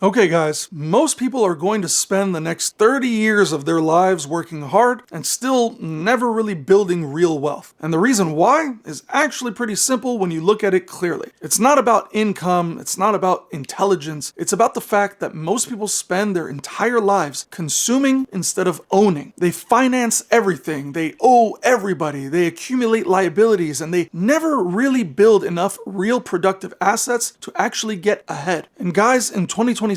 Okay guys, most people are going to spend the next 30 years of their lives working hard and still never really building real wealth. And the reason why is actually pretty simple when you look at it clearly. It's not about income, it's not about intelligence, it's about the fact that most people spend their entire lives consuming instead of owning. They finance everything, they owe everybody, they accumulate liabilities, and they never really build enough real productive assets to actually get ahead. And guys, in 2026,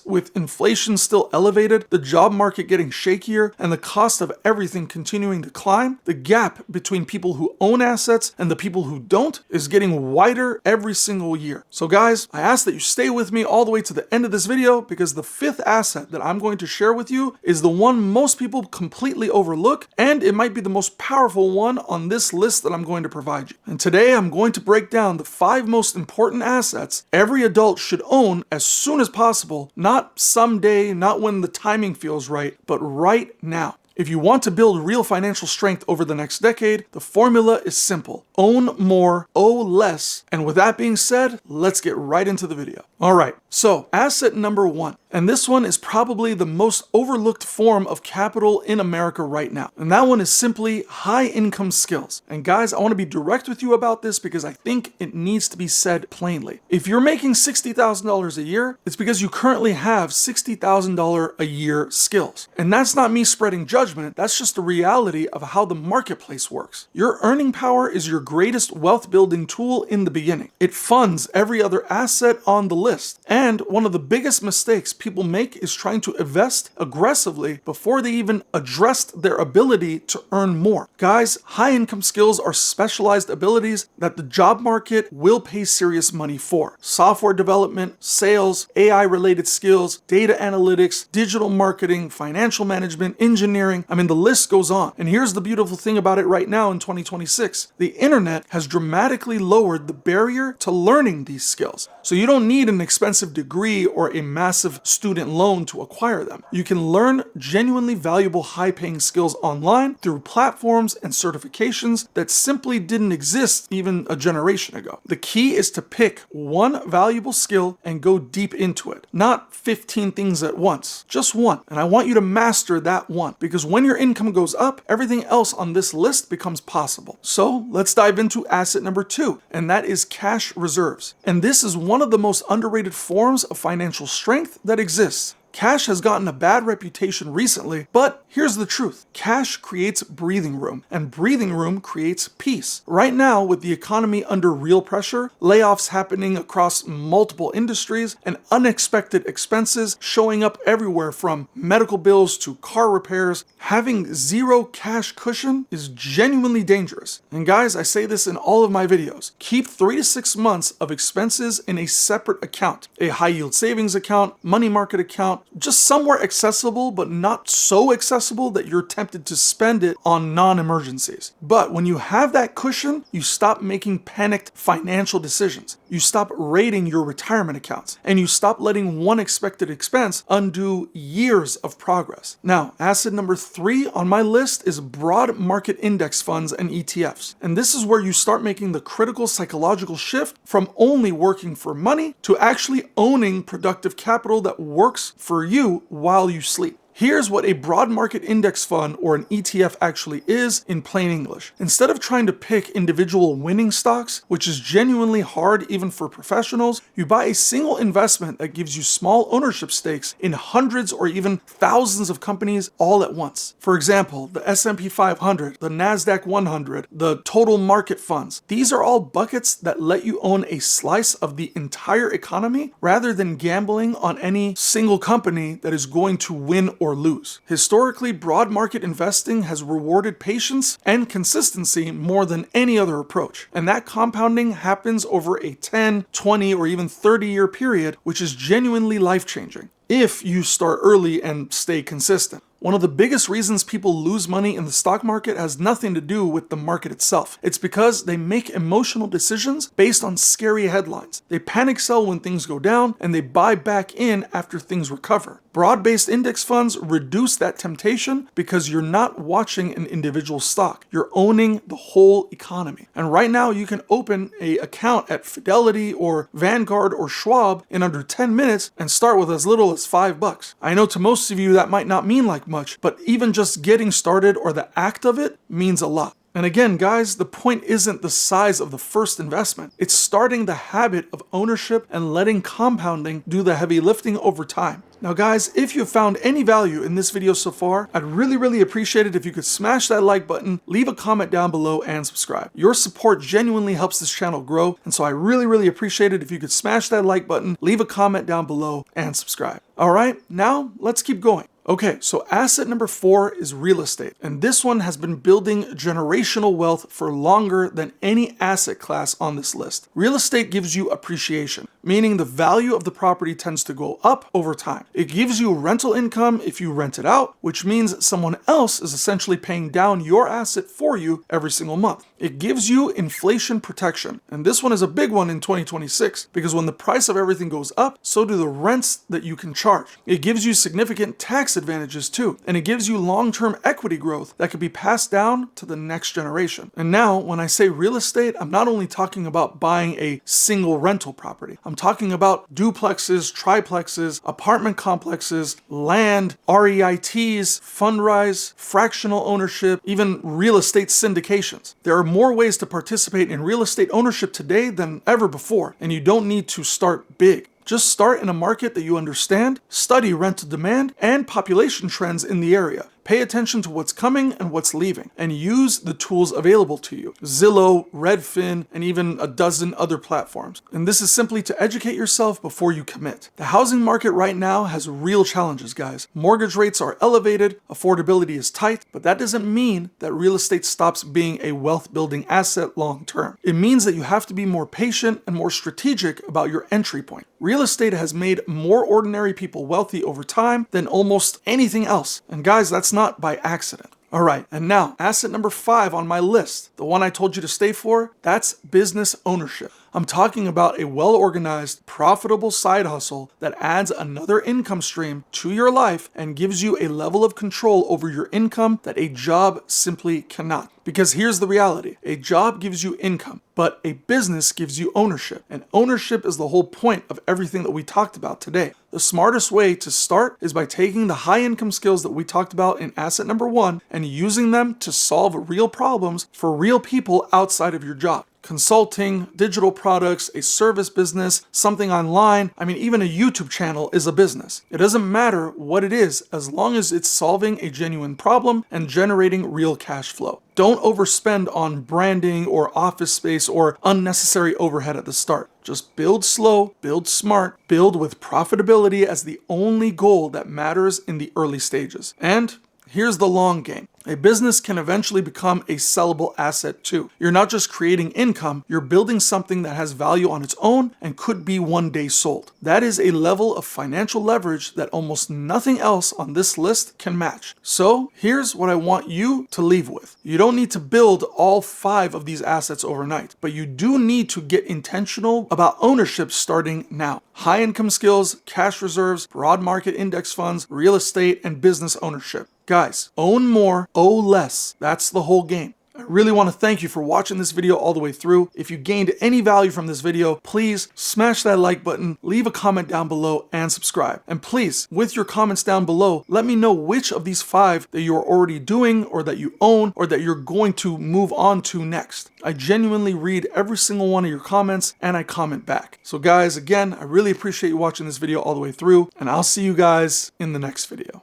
with inflation still elevated, the job market getting shakier, and the cost of everything continuing to climb, the gap between people who own assets and the people who don't is getting wider every single year. So guys, I ask that you stay with me all the way to the end of this video, because the fifth asset that I'm going to share with you is the one most people completely overlook, and it might be the most powerful one on this list that I'm going to provide you. And today I'm going to break down the 5 most important assets every adult should own as soon as possible. Not someday, not when the timing feels right, but right now. If you want to build real financial strength over the next decade, the formula is simple. Own more, owe less. And with that being said, let's get right into the video. All right, so asset number 1. And this one is probably the most overlooked form of capital in America right now. And that one is simply high income skills. And guys, I want to be direct with you about this because I think it needs to be said plainly. If you're making $60,000 a year, it's because you currently have $60,000 a year skills. And that's not me spreading judgment, that's just the reality of how the marketplace works. Your earning power is your greatest wealth building tool in the beginning. It funds every other asset on the list. And one of the biggest mistakes people make is trying to invest aggressively before they even addressed their ability to earn more. Guys, high income skills are specialized abilities that the job market will pay serious money for. Software development, sales, AI related skills, data analytics, digital marketing, financial management, engineering. I mean, the list goes on. And here's the beautiful thing about it right now in 2026. The internet has dramatically lowered the barrier to learning these skills. So you don't need an expensive degree or a massive student loan to acquire them. You can learn genuinely valuable high-paying skills online through platforms and certifications that simply didn't exist even a generation ago. The key is to pick one valuable skill and go deep into it. Not 15 things at once, just one. And I want you to master that one, because when your income goes up, everything else on this list becomes possible. So let's dive into asset number 2, and that is cash reserves. And this is one of the most underrated forms of financial strength that exists. Cash has gotten a bad reputation recently, but here's the truth. Cash creates breathing room, and breathing room creates peace. Right now, with the economy under real pressure, layoffs happening across multiple industries, and unexpected expenses showing up everywhere from medical bills to car repairs, having zero cash cushion is genuinely dangerous. And guys, I say this in all of my videos. Keep 3 to 6 months of expenses in a separate account. A high yield savings account, money market account, just somewhere accessible, but not so accessible that you're tempted to spend it on non-emergencies. But when you have that cushion, you stop making panicked financial decisions. You stop raiding your retirement accounts, and you stop letting one expected expense undo years of progress. Now, asset number 3 on my list is broad market index funds and ETFs. And this is where you start making the critical psychological shift from only working for money to actually owning productive capital that works for you while you sleep. Here's what a broad market index fund or an ETF actually is in plain English. Instead of trying to pick individual winning stocks, which is genuinely hard even for professionals, you buy a single investment that gives you small ownership stakes in hundreds or even thousands of companies all at once. For example, the S&P 500, the NASDAQ 100, the total market funds. These are all buckets that let you own a slice of the entire economy rather than gambling on any single company that is going to win or lose. Historically, broad market investing has rewarded patience and consistency more than any other approach. And that compounding happens over a 10, 20, or even 30-year period, which is genuinely life-changing if you start early and stay consistent. One of the biggest reasons people lose money in the stock market has nothing to do with the market itself. It's because they make emotional decisions based on scary headlines. They panic sell when things go down, and they buy back in after things recover. Broad-based index funds reduce that temptation because you're not watching an individual stock. You're owning the whole economy. And right now you can open an account at Fidelity or Vanguard or Schwab in under 10 minutes and start with as little as $5. I know to most of you that might not mean like much, but even just getting started or the act of it means a lot. And again, guys, the point isn't the size of the first investment. It's starting the habit of ownership and letting compounding do the heavy lifting over time. Now guys, if you found any value in this video so far, I'd really appreciate it if you could smash that like button, leave a comment down below, and subscribe. Your support genuinely helps this channel grow, and so I really appreciate it if you could smash that like button, leave a comment down below, and subscribe. Alright, now let's keep going. Okay, so asset number 4 is real estate, and this one has been building generational wealth for longer than any asset class on this list. Real estate gives you appreciation, meaning the value of the property tends to go up over time. It gives you rental income if you rent it out, which means someone else is essentially paying down your asset for you every single month. It gives you inflation protection, and this one is a big one in 2026 because when the price of everything goes up, so do the rents that you can charge. It gives you significant tax advantages too, and it gives you long-term equity growth that could be passed down to the next generation. And now, when I say real estate, I'm not only talking about buying a single rental property. I'm talking about duplexes, triplexes, apartment complexes, land, REITs, fundrise, fractional ownership, even real estate syndications. There are more ways to participate in real estate ownership today than ever before, and you don't need to start big. Just start in a market that you understand, study rental demand and population trends in the area. Pay attention to what's coming and what's leaving, and use the tools available to you. Zillow, Redfin, and even a dozen other platforms. And this is simply to educate yourself before you commit. The housing market right now has real challenges, guys. Mortgage rates are elevated, affordability is tight, but that doesn't mean that real estate stops being a wealth-building asset long term. It means that you have to be more patient and more strategic about your entry point. Real estate has made more ordinary people wealthy over time than almost anything else. And guys, that's not by accident. Alright, and now, asset number 5 on my list, the one I told you to stay for, that's business ownership. I'm talking about a well-organized, profitable side hustle that adds another income stream to your life and gives you a level of control over your income that a job simply cannot. Because here's the reality, a job gives you income, but a business gives you ownership. And ownership is the whole point of everything that we talked about today. The smartest way to start is by taking the high income skills that we talked about in asset number 1 and using them to solve real problems for real people outside of your job. Consulting, digital products, a service business, something online, I mean, even a YouTube channel is a business. It doesn't matter what it is as long as it's solving a genuine problem and generating real cash flow. Don't overspend on branding or office space or unnecessary overhead at the start. Just build slow, build smart, build with profitability as the only goal that matters in the early stages. And here's the long game. A business can eventually become a sellable asset too. You're not just creating income, you're building something that has value on its own and could be one day sold. That is a level of financial leverage that almost nothing else on this list can match. So here's what I want you to leave with. You don't need to build all 5 of these assets overnight, but you do need to get intentional about ownership starting now. High income skills, cash reserves, broad market index funds, real estate, and business ownership. Guys, own more, owe less. That's the whole game. I really want to thank you for watching this video all the way through. If you gained any value from this video, please smash that like button, leave a comment down below, and subscribe. And please, with your comments down below, let me know which of these 5 that you're already doing or that you own or that you're going to move on to next. I genuinely read every single one of your comments and I comment back. So guys, again, I really appreciate you watching this video all the way through, and I'll see you guys in the next video.